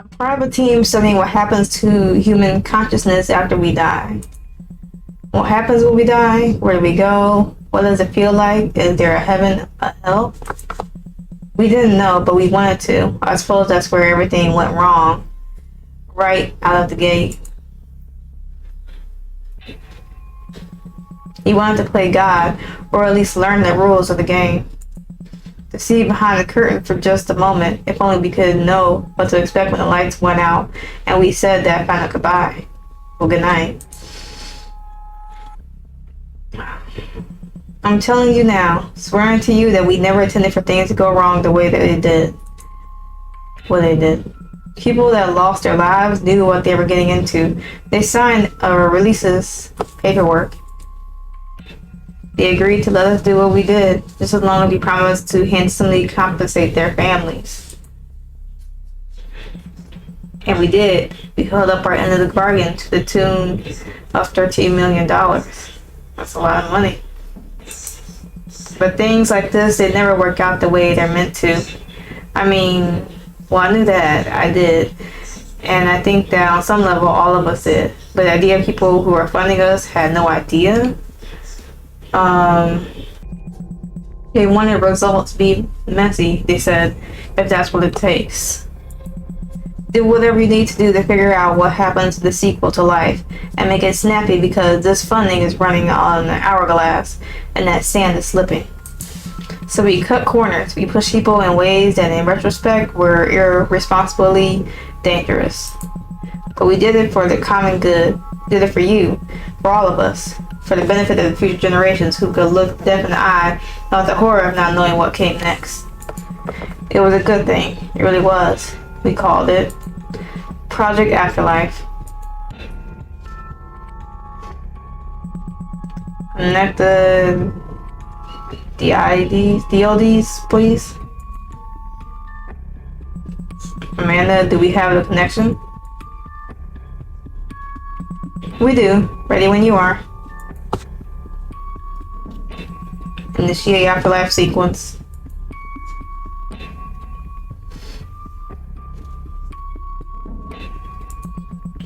Private team studying what happens to human consciousness after we die. What happens when we die? Where do we go? What does it feel like? Is there a heaven, a hell? We didn't know, but we wanted to. I suppose that's where everything went wrong. Right out of the gate. He wanted to play God, or at least learn the rules of the game. To see behind the curtain for just a moment, if only we could know what to expect when the lights went out and we said that final goodbye. Well, good night. I'm telling you now, swearing to you that we never intended for things to go wrong the way that they did. What they did. People that lost their lives knew what they were getting into. They signed our releases paperwork. They agreed to let us do what we did, just as long as we promised to handsomely compensate their families. And we did. We held up our end of the bargain to the tune of $13 million. That's a lot of money. But things like this, they never work out the way they're meant to. I mean, well, I knew that. I did. And I think that on some level, all of us did. But the idea of people who are funding us had no idea. They wanted results to be messy, they said, if that's what it takes. Do whatever you need to do to figure out what happens to the sequel to life and make it snappy because this funding is running on an hourglass and that sand is slipping. So we cut corners, we push people in ways that in retrospect were irresponsibly dangerous. But we did it for the common good, did it for you, for all of us. For the benefit of the future generations who could look death in the eye without the horror of not knowing what came next. It was a good thing. It really was. We called it Project Afterlife. Connect the DODs, please. Amanda, do we have a connection? We do. Ready when you are. Initiate Afterlife sequence.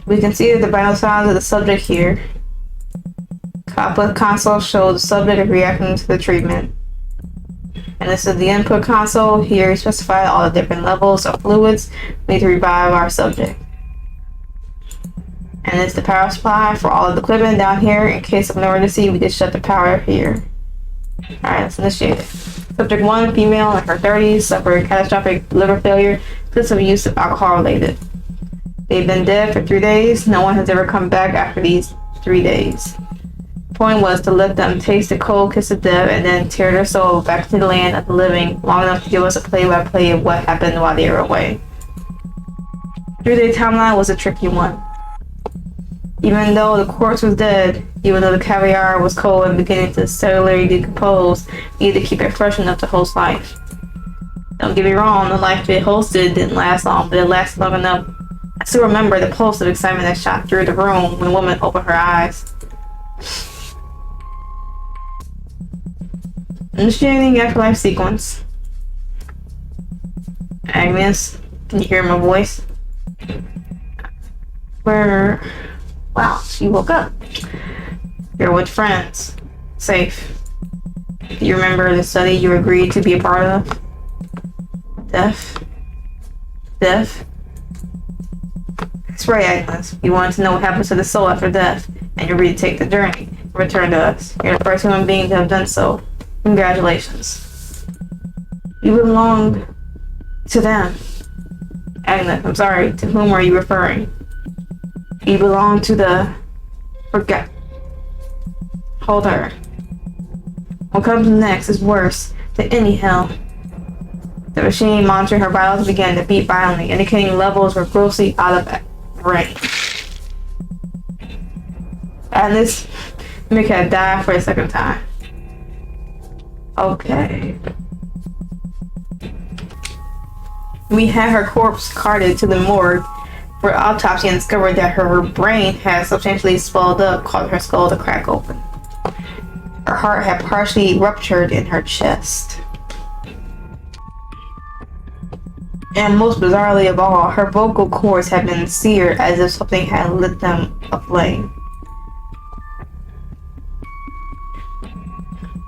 We can see the vital signs of the subject here. Output console shows the subject reacting to the treatment. And this is the input console. Here we specify all the different levels of fluids we need to revive our subject. And it's the power supply for all of the equipment down here. In case of an emergency, we just shut the power here. Alright, let's initiate it. Subject 1, female in her 30s, suffered catastrophic liver failure because of use of alcohol related. They've been dead for 3 days. No one has ever come back after these 3 days. The point was to let them taste the cold kiss of death and then tear their soul back to the land of the living long enough to give us a play-by-play of what happened while they were away. 3-day timeline was a tricky one. Even though the corpse was dead, even though the caviar was cold and beginning to cellularly decompose, we needed to keep it fresh enough to host life. Don't get me wrong, the life it hosted didn't last long, but it lasted long enough. I still remember the pulse of excitement that shot through the room when the woman opened her eyes. Initiating Afterlife sequence. Agnes, can you hear my voice? Where? Wow, she woke up. You're with friends. Safe. Do you remember the study you agreed to be a part of? Death? Death? That's right, Agnes. You wanted to know what happens to the soul after death, and you're ready to take the journey. Return to us. You're the first human being to have done so. Congratulations. You belong to them. Agnes, I'm sorry, to whom are you referring? You belong to the... Forget. Hold her. What comes next is worse than any hell. The machine monitoring her vitals began to beat violently, indicating levels were grossly out of range. And this make her die for a second time. Okay. We had her corpse carted to the morgue for autopsy and discovered that her brain had substantially swelled up, causing her skull to crack open. Her heart had partially ruptured in her chest. And most bizarrely of all, her vocal cords had been seared as if something had lit them aflame.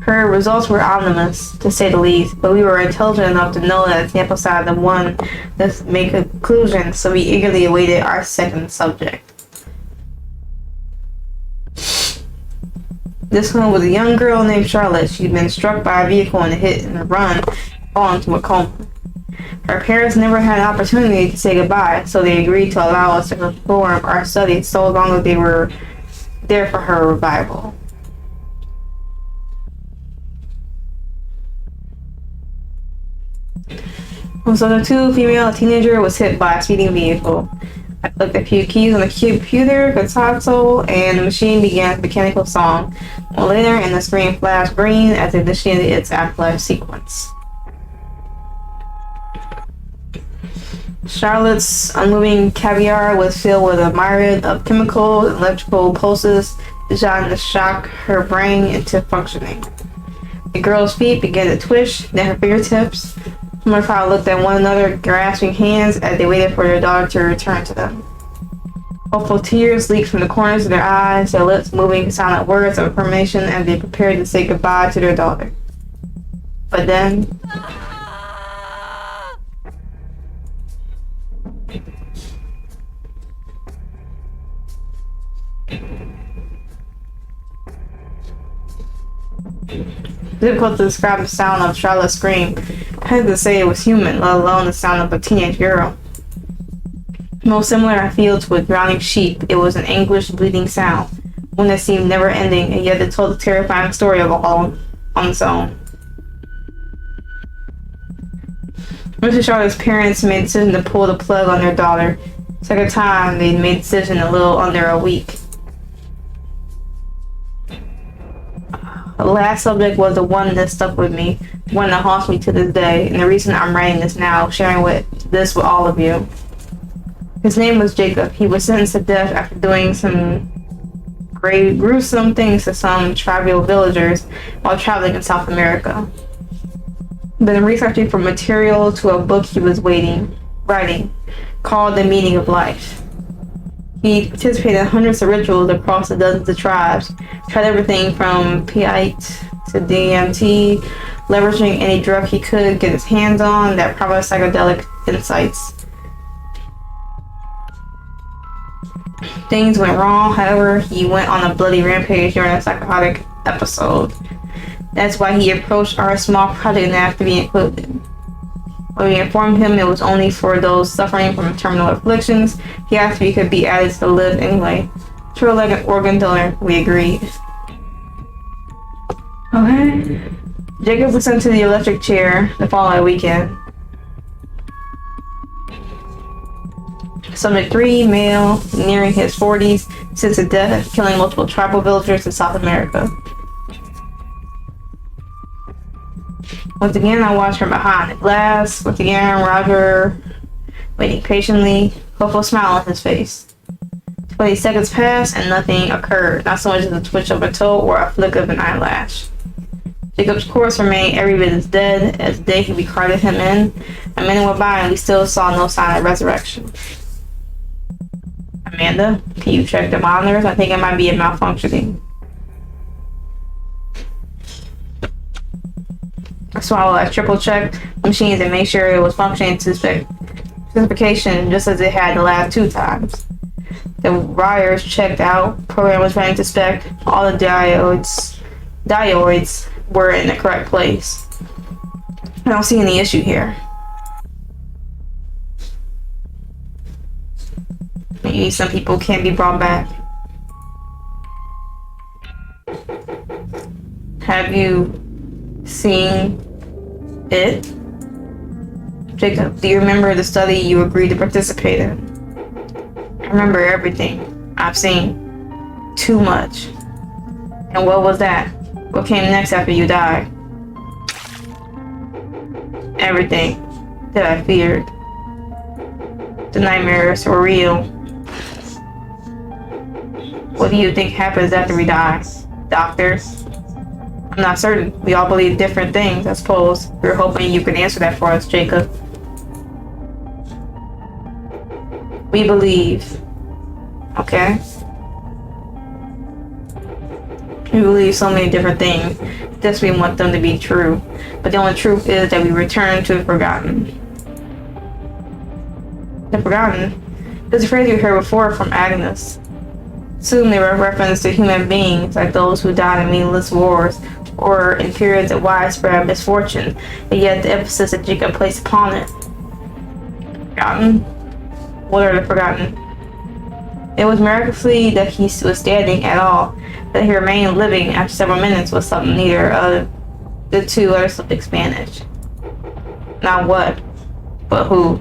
Her results were ominous, to say the least, but we were intelligent enough to know that the sample size of one does make a conclusion, so we eagerly awaited our second subject. This one was a young girl named Charlotte. She'd been struck by a vehicle in a hit and run, fallen into a coma. Her parents never had an opportunity to say goodbye, so they agreed to allow us to perform our studies so long as they were there for her revival. So the two female teenager was hit by a speeding vehicle. I clicked a few keys on the computer console, and the machine began its mechanical song. Later, and the screen flashed green as it initiated its Afterlife sequence. Charlotte's unmoving caviar was filled with a myriad of chemical and electrical pulses designed to shock her brain into functioning. The girl's feet began to twitch, then her fingertips. Mother and father looked at one another, grasping hands as they waited for their daughter to return to them. Hopeful tears leaked from the corners of their eyes, their lips moving silent words of affirmation as they prepared to say goodbye to their daughter. But then... difficult to describe the sound of Charlotte's scream. I had to say it was human, let alone the sound of a teenage girl. Most similar I feel to a drowning sheep, it was an anguished, bleeding sound, one that seemed never ending, and yet it told a terrifying story of all on its own. Mr. Charlotte's parents made the decision to pull the plug on their daughter. Second time, they made the decision a little under a week. The last subject was the one that stuck with me, one that haunts me to this day, and the reason I'm writing this now, sharing this with all of you. His name was Jacob. He was sentenced to death after doing some gruesome things to some tribal villagers while traveling in South America. Been researching for material to a book he was writing, called The Meaning of Life. He participated in hundreds of rituals across the dozens of tribes, tried everything from Piite to DMT, leveraging any drug he could get his hands on that promised psychedelic insights. Things went wrong, however, he went on a bloody rampage during a psychotic episode. That's why he approached our small project and asked to be included. When we informed him it was only for those suffering from terminal afflictions, he asked if he could be added to the list anyway. Sort of like an organ donor, we agreed. Okay. Jacob was sent to the electric chair the following weekend. Subject 3, male, nearing his 40s, since to death, killing multiple tribal villagers in South America. Once again, I watched from behind the glass. Once again, Roger waiting patiently, hopeful smile on his face. 20 seconds passed and nothing occurred, not so much as a twitch of a toe or a flick of an eyelash. Jacob's corpse remained every bit as dead as the day we carted him in. A minute went by and we still saw no sign of resurrection. Amanda, can you check the monitors? I think it might be a malfunctioning. So I triple checked the machines and made sure it was functioning to specification just as it had the last 2 times. The wires checked out, program was running to spec, all the diodes were in the correct place. I don't see any issue here. Maybe some people can't be brought back. Have you seen it? Jacob, do you remember the study you agreed to participate in? I remember everything. I've seen too much. And what was that? What came next after you died? Everything that I feared. The nightmares were real. What do you think happens after we die? Doctor? I'm not certain. We all believe different things, I suppose. We're hoping you can answer that for us, Jacob. We believe. Okay? We believe so many different things. This we want them to be true. But the only truth is that we return to the forgotten. The forgotten? This is a phrase you heard before from Agnes. Soon they were referenced to human beings like those who died in meaningless wars or in periods of widespread misfortune, and yet the emphasis that Jacob placed upon it. Forgotten? What are the forgotten? It was miraculously that he was standing at all. That he remained living after several minutes was something neither of the two letters speak Spanish. Not what, but who.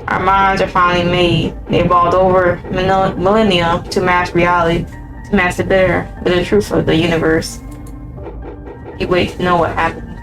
Our minds are finally made. They evolved over millennia to match reality, to match the bitter truth of the universe. You wait to know what happened.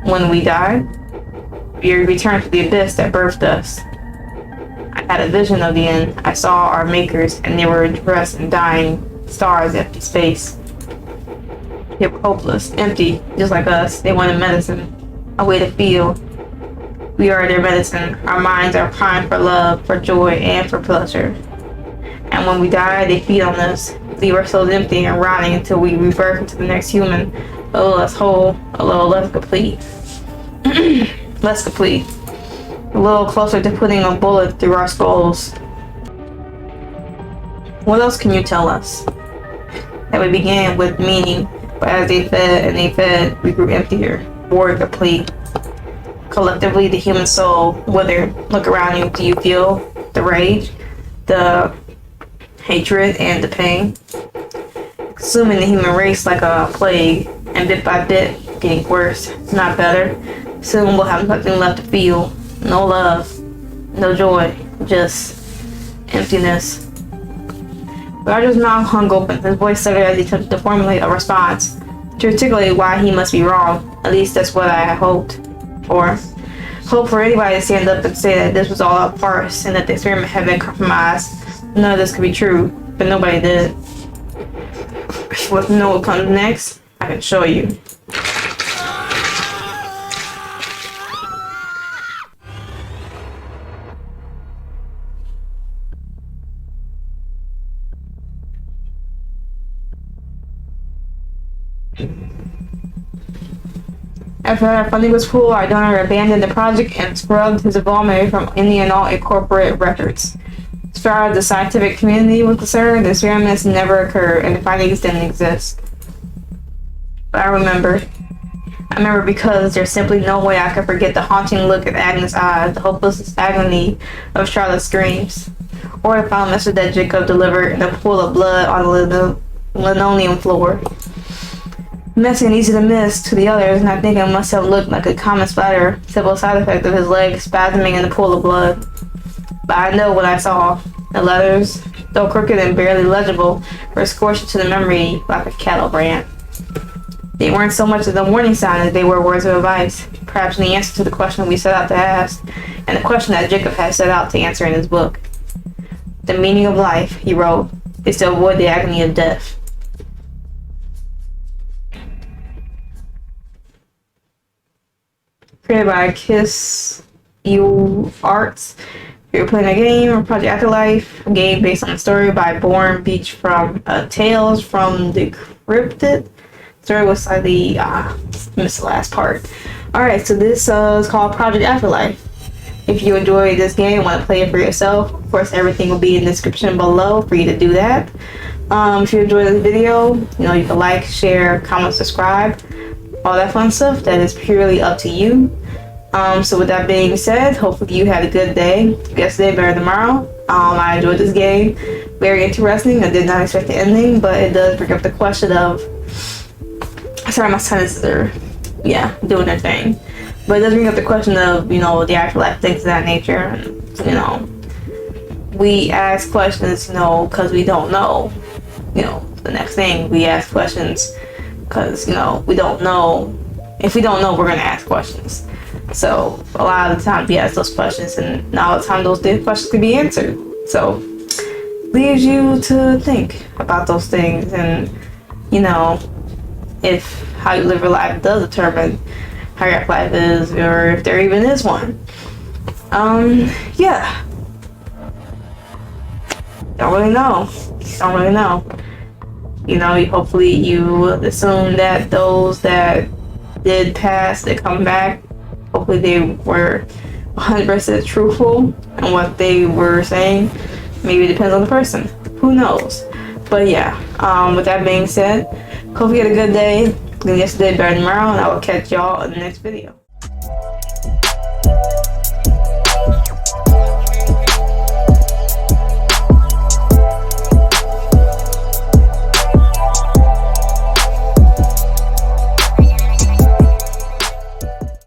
When we died, we returned to the abyss that birthed us. I had a vision of the end. I saw our makers, and they were dressed in dying stars, empty space. They were hopeless, empty, just like us. They wanted medicine, a way to feel. We are their medicine. Our minds are primed for love, for joy, and for pleasure. And when we die, they feed on us, leave our souls empty and rotting until we rebirth into the next human, a little less whole, a little less complete. Less complete. A little closer to putting a bullet through our skulls. What else can you tell us? That we began with meaning, but as they fed and they fed, we grew emptier, more complete. Collectively, the human soul withered. Look around you. Do you feel the rage, the hatred, and the pain? Consuming the human race like a plague, and bit by bit, getting worse, not better. Soon we'll have nothing left to feel. No love, no joy, just emptiness. Roger's mouth hung open, his voice stuttered as he attempted to formulate a response, to articulate why he must be wrong. At least that's what I had hoped for. Hope for anybody to stand up and say that this was all a farce and that the experiment had been compromised. None of this could be true, but nobody did. If you want to know what comes next, I can show you. After our funding was full, our donor abandoned the project and scrubbed his involvement from any and all incorporate records. As far as the scientific community was concerned, the experiments never occurred and the findings didn't exist. But I remember because there's simply no way I could forget the haunting look in Agnes' eyes, the hopeless agony of Charlotte's screams, or the final message that Jacob delivered in a pool of blood on the linoleum floor. Messy and easy to miss to the others, and I think it must have looked like a common splatter, simple side effect of his leg spasming in the pool of blood. But I know what I saw. The letters, though crooked and barely legible, were scorched into the memory like a cattle brand. They weren't so much as a warning sign as they were words of advice, perhaps the answer to the question we set out to ask, and the question that Jacob had set out to answer in his book. The meaning of life, he wrote, is to avoid the agony of death. Created by Kisuarts. If you're playing a game or Project Afterlife, a game based on a story by Born Beach from Tales from the Cryptid. Story was slightly missed the last part. Alright, so this is called Project Afterlife. If you enjoy this game and want to play it for yourself, of course everything will be in the description below for you to do that. If you enjoyed this video, you can like, share, comment, subscribe, all that fun stuff. That is purely up to you. So with that being said, hopefully you had a good day. Yesterday better than tomorrow. I enjoyed this game. Very interesting. I did not expect the ending, but it does bring up the question of, sorry, my sinuses are doing their thing. But it does bring up the question of, the afterlife, things of that nature. And, we ask questions, because we don't know, the next thing. We ask questions because, we don't know. If we don't know, we're going to ask questions. So, a lot of the time we ask those questions, and not all the time those questions can be answered. So, leaves you to think about those things, and, if how you live your life does determine how your life is, or if there even is one. Don't really know. Don't really know. You know, hopefully you assume that those that did pass, they come back. Hopefully they were 100% truthful in what they were saying. Maybe it depends on the person. Who knows? But yeah, with that being said, hope you had a good day. Yesterday better than tomorrow, and I will catch y'all in the next video.